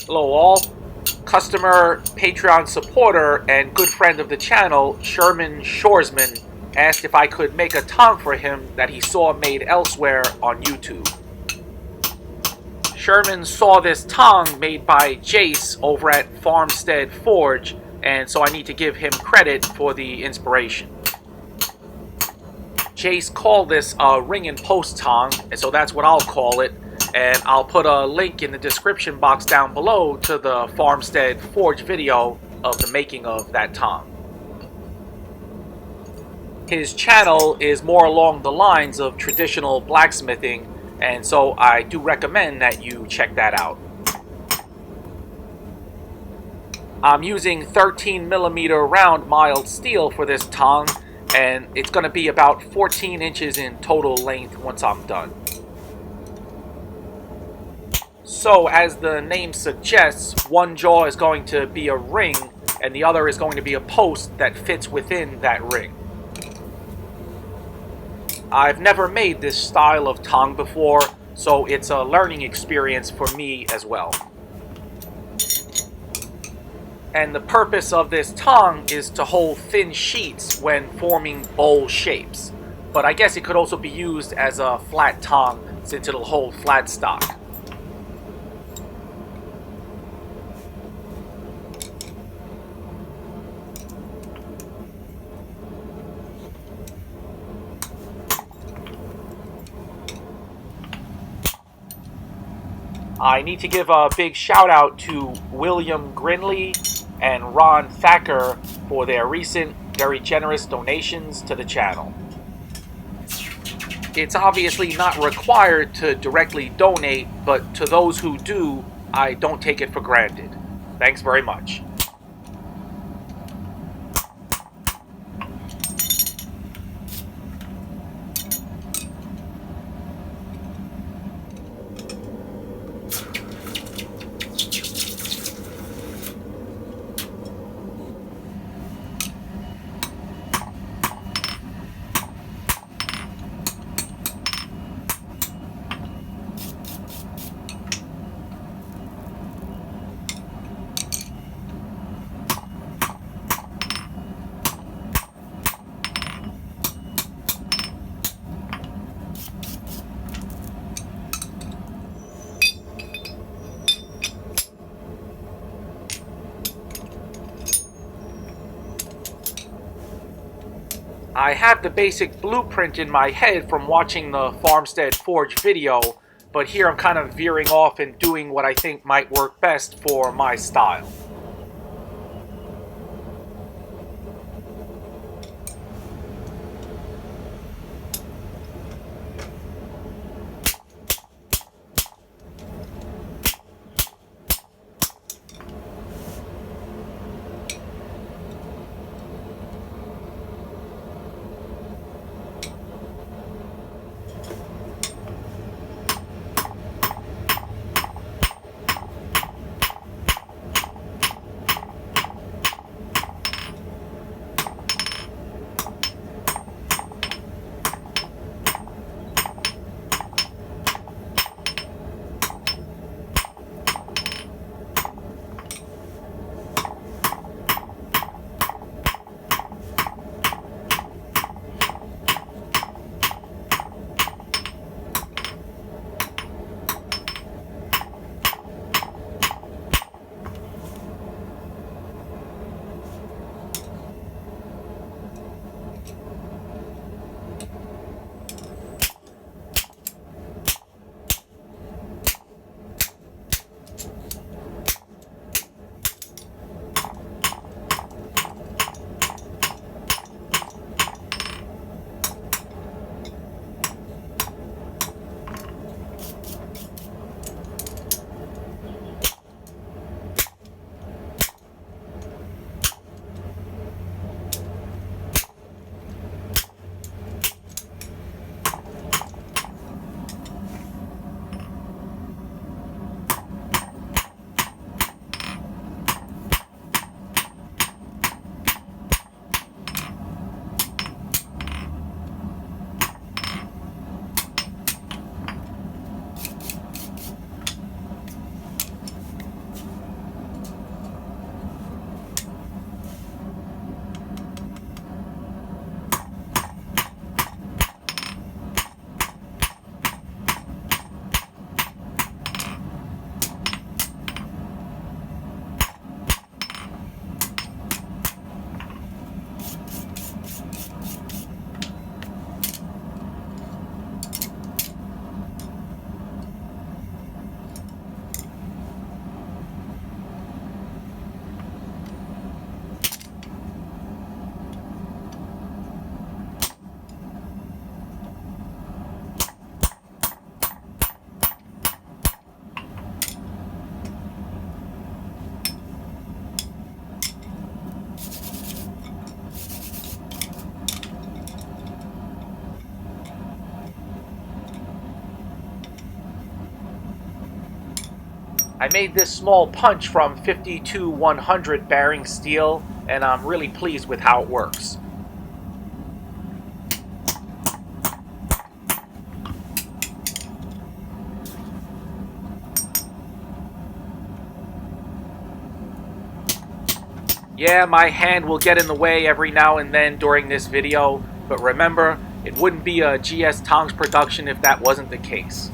Hello all. Customer, Patreon supporter, and good friend of the channel, Sherman Shoresman, asked if I could make a tong for him that he saw made elsewhere on YouTube. Sherman saw this tong made by Jace over at Farmstead Forge, and so I need to give him credit for the inspiration. Jace called this a ring and post tong, and so that's what I'll call it, and I'll put a link in the description box down below to the Farmstead Forge video of the making of that tong. His channel is more along the lines of traditional blacksmithing, and so I do recommend that you check that out. I'm using 13mm round mild steel for this tong, and it's going to be about 14 inches in total length once I'm done. So, as the name suggests, one jaw is going to be a ring, and the other is going to be a post that fits within that ring. I've never made this style of tong before, so it's a learning experience for me as well. And the purpose of this tong is to hold thin sheets when forming bowl shapes. But I guess it could also be used as a flat tong since it'll hold flat stock. I need to give a big shout out to William Grinley and Ron Thacker for their recent, very generous donations to the channel. It's obviously not required to directly donate, but to those who do, I don't take it for granted. Thanks very much. I have the basic blueprint in my head from watching the Farmstead Forge video, but here I'm kind of veering off and doing what I think might work best for my style. I made this small punch from 52-100 bearing steel, and I'm really pleased with how it works. Yeah, my hand will get in the way every now and then during this video, but remember, it wouldn't be a GS Tongs production if that wasn't the case.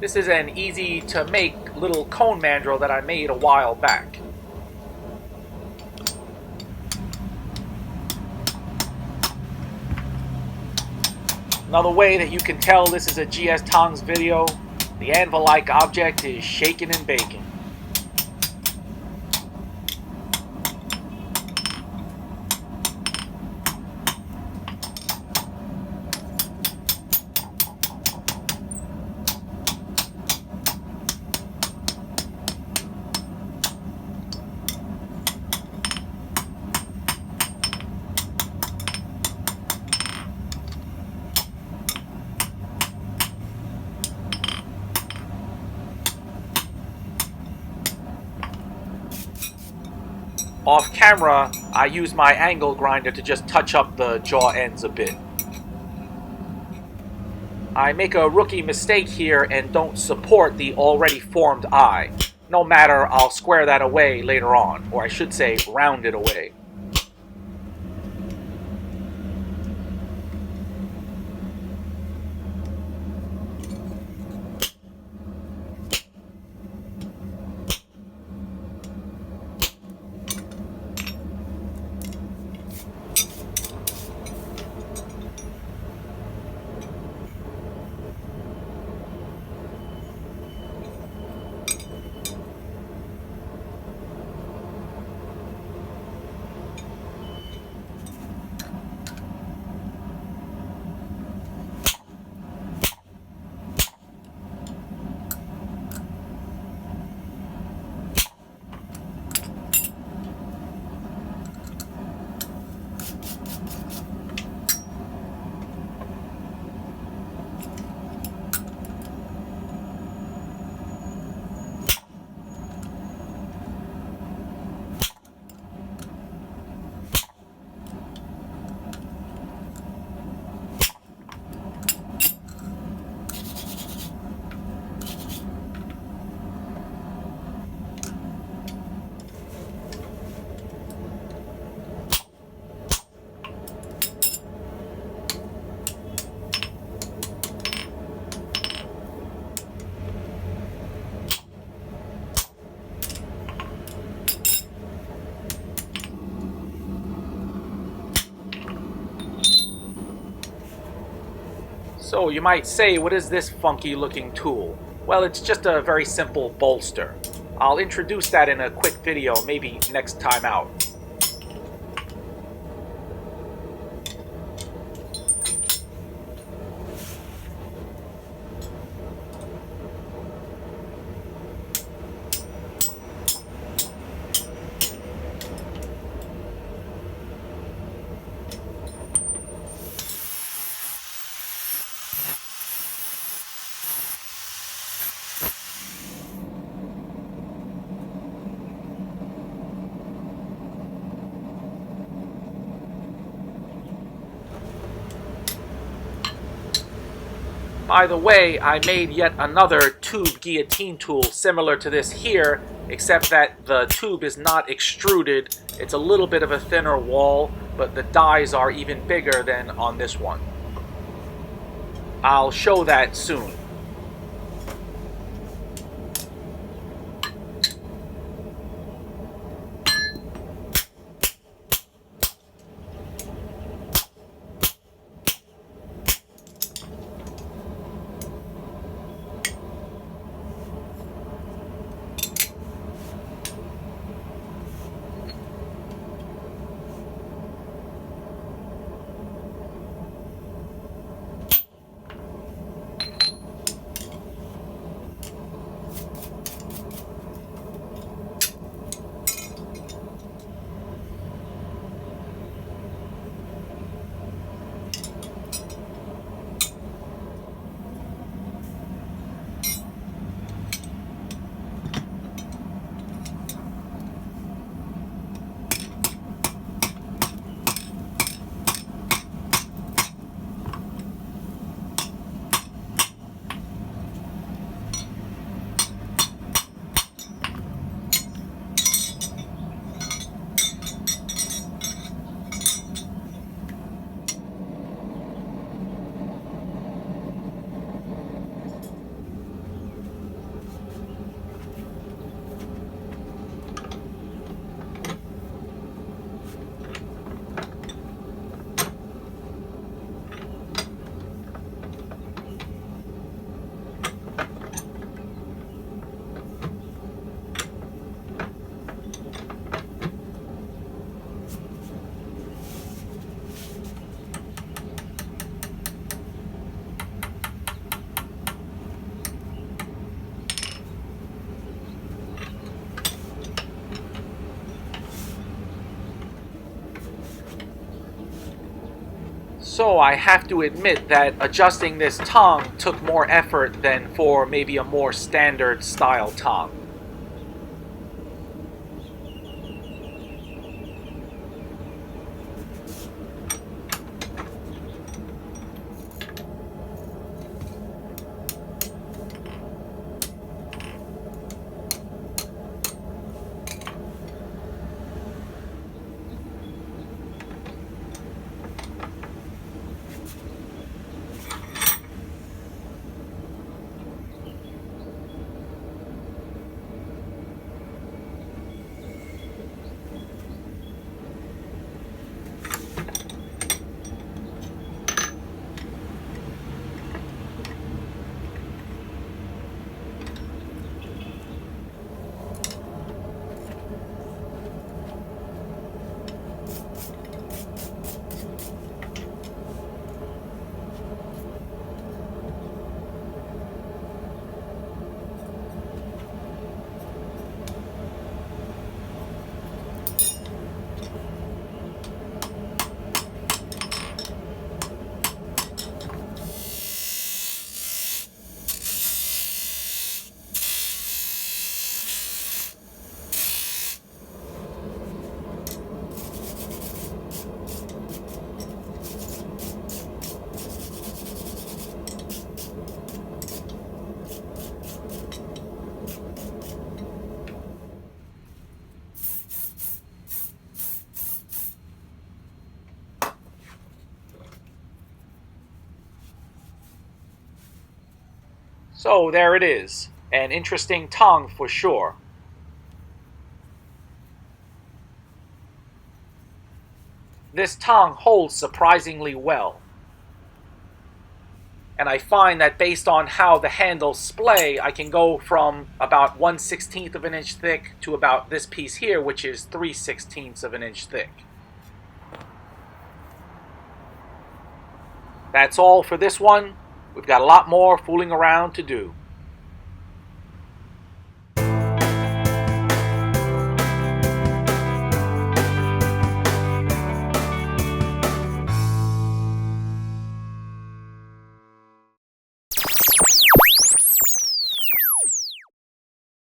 This is an easy to make little cone mandrel that I made a while back. Another way that you can tell this is a GS Tongs video, the anvil-like object is shaking and baking. Off camera, I use my angle grinder to just touch up the jaw ends a bit. I make a rookie mistake here and don't support the already formed eye. No matter, I'll square that away later on, or I should say round it away. So you might say, what is this funky looking tool? Well, it's just a very simple bolster. I'll introduce that in a quick video, maybe next time out. By the way, I made yet another tube guillotine tool similar to this here, except that the tube is not extruded. It's a little bit of a thinner wall, but the dies are even bigger than on this one. I'll show that soon. So I have to admit that adjusting this tong took more effort than for maybe a more standard style tong. So there it is, an interesting tong for sure. This tong holds surprisingly well. and I find that based on how the handles splay, I can go from about 1/16 of an inch thick to about this piece here, which is 3/16 of an inch thick. That's all for this one. We've got a lot more fooling around to do.